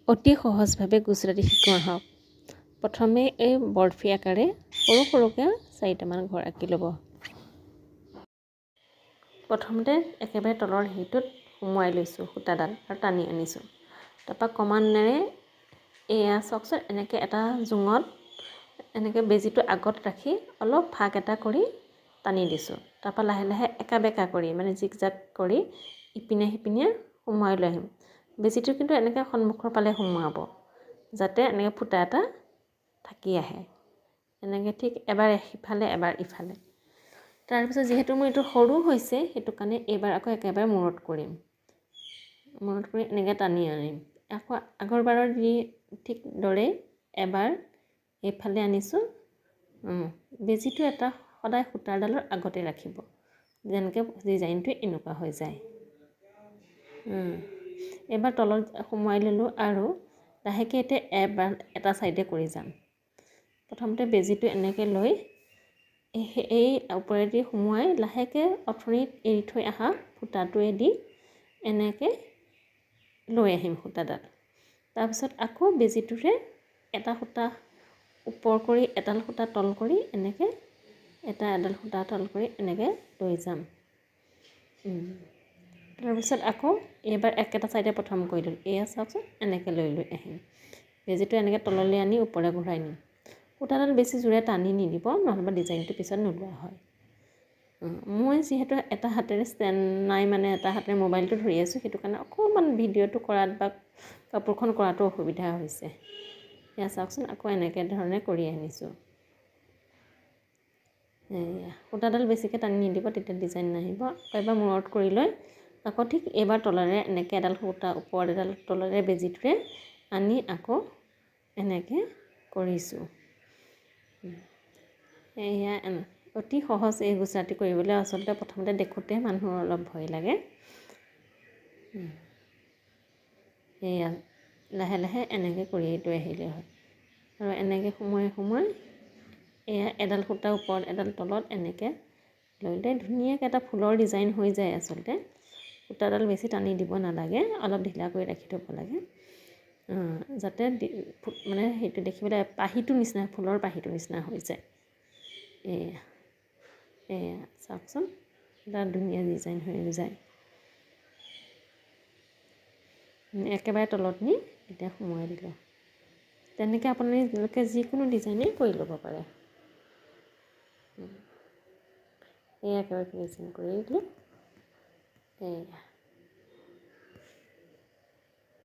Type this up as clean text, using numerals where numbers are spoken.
অতি সহজভাৱে গুজৰাটী শিকোঁ আহক। প্ৰথমে এই বৰফি আকাৰে সৰু সৰুকৈ 4টামান ঘৰ আঁকি ল'ব। প্ৰথমতে একেবাৰে তলৰ হেৰিটোত সোমোৱাই লৈছোঁ সূতাডাল আৰু টানি আনিছোঁ। তাৰপৰা ক্ৰমান্বয়ে এয়া চাওকচোন, এনেকৈ এটা জোঙত এনেকৈ বেজীটো আগত ৰাখি অলপ ফাঁক এটা কৰি টানি দিছোঁ। তাৰপৰা লাহে লাহে একা বেকা কৰি মানে জিকজাক কৰি ইপিনে সিপিনে সোমোৱাই লৈ আহিম। বেজীটো কিন্তু এনেকৈ সন্মুখৰ ফালে সোমোৱাব, যাতে এনেকৈ ফুটা এটা থাকি আহে। এনেকৈ ঠিক এবাৰ সিফালে এবাৰ ইফালে। তাৰপিছত যিহেতু মোৰ এইটো সৰু হৈছে, সেইটো কাৰণে এইবাৰ আকৌ একেবাৰে মূৰত কৰিম। মূৰত কৰি এনেকৈ টানি আনিম। আকৌ আগৰবাৰৰ ঠিক দৰে এবাৰ এইফালে আনিছোঁ। বেজীটো এটা সদায় সূতাৰডালৰ আগতে ৰাখিব, যেনেকৈ ডিজাইনটো এনেকুৱা হৈ যায়। এবাৰ তলত সোমোৱাই ল'লোঁ আৰু লাহেকৈ এতিয়া এবাৰ এটা ছাইডে কৰি যাম। প্ৰথমতে বেজীটো এনেকৈ লৈ এই ওপৰেদি সোমোৱাই লাহেকৈ অথনিত এৰি থৈ অহা সূতাটোৱেদি এনেকৈ লৈ আহিম সূতাডাল। তাৰপিছত আকৌ বেজীটোৰে এটা সূতা ওপৰ কৰি এডাল সূতা তল কৰি এনেকৈ এডাল সূতা তল কৰি এনেকৈ লৈ যাম। তাৰপিছত আকৌ এইবাৰ একেটা ছাইডে প্ৰথম কৰি ল'লোঁ। এয়া চাওকচোন, এনেকৈ লৈ আহিম। বেজীটো এনেকৈ তললৈ আনি ওপৰে ঘূৰাই নিম। সূতাডাল বেছি জোৰে টানি নিদিব, নহ'লে ডিজাইনটো পিছত নোলোৱা হয়। মই যিহেতু এটা হাতেৰে ষ্টেণ্ড নাই, মানে এটা হাতেৰে মোবাইলটো ধৰি আছোঁ, সেইটো কাৰণে অকণমান ভিডিঅ'টো কৰাত বা কাপোৰখন কৰাটো অসুবিধা হৈছে। এয়া চাওকচোন, আকৌ এনেকৈ ধৰণে কৰি আনিছোঁ। এয়া সূতাডাল বেছিকৈ টানি নিদিব, তেতিয়া ডিজাইন নাহিব। এবাৰ মূৰত কৰি লৈ আকৌ ঠিক এইবাৰ তলেৰে এনেকৈ এডাল সূতা ওপৰত এডাল তলেৰে বেজীটোৰে আনি আকৌ এনেকৈ কৰিছোঁ। এয়া অতি সহজ এই গুজৰাটী কৰিবলৈ। আচলতে প্ৰথমতে দেখোঁতে মানুহৰ অলপ ভয় লাগে। এয়া লাহে লাহে এনেকৈ কৰি লৈ আহিলে হয়। আৰু এনেকৈ সোমোৱাই এয়া এডাল সূতা ওপৰত এডাল তলত এনেকৈ লৈ ধুনীয়াকৈ এটা ফুলৰ ডিজাইন হৈ যায়। আচলতে সূতাডাল বেছি টানি দিব নালাগে, অলপ ঢিলা কৰি ৰাখি থ'ব লাগে, যাতে মানে সেইটো দেখিবলৈ পাহিটোৰ নিচিনা, ফুলৰ পাহিটোৰ নিচিনা হৈ যায়। এয়া চাওকচোন, এটা ধুনীয়া ডিজাইন হৈ যায়। একেবাৰে তলত নি এতিয়া সোমোৱাই দিলোঁ। তেনেকৈ আপোনালোকে যিকোনো ডিজাইনেই কৰি ল'ব পাৰে। এয়া একেবাৰে ফিনিচিং কৰি দিলোঁ। এয়া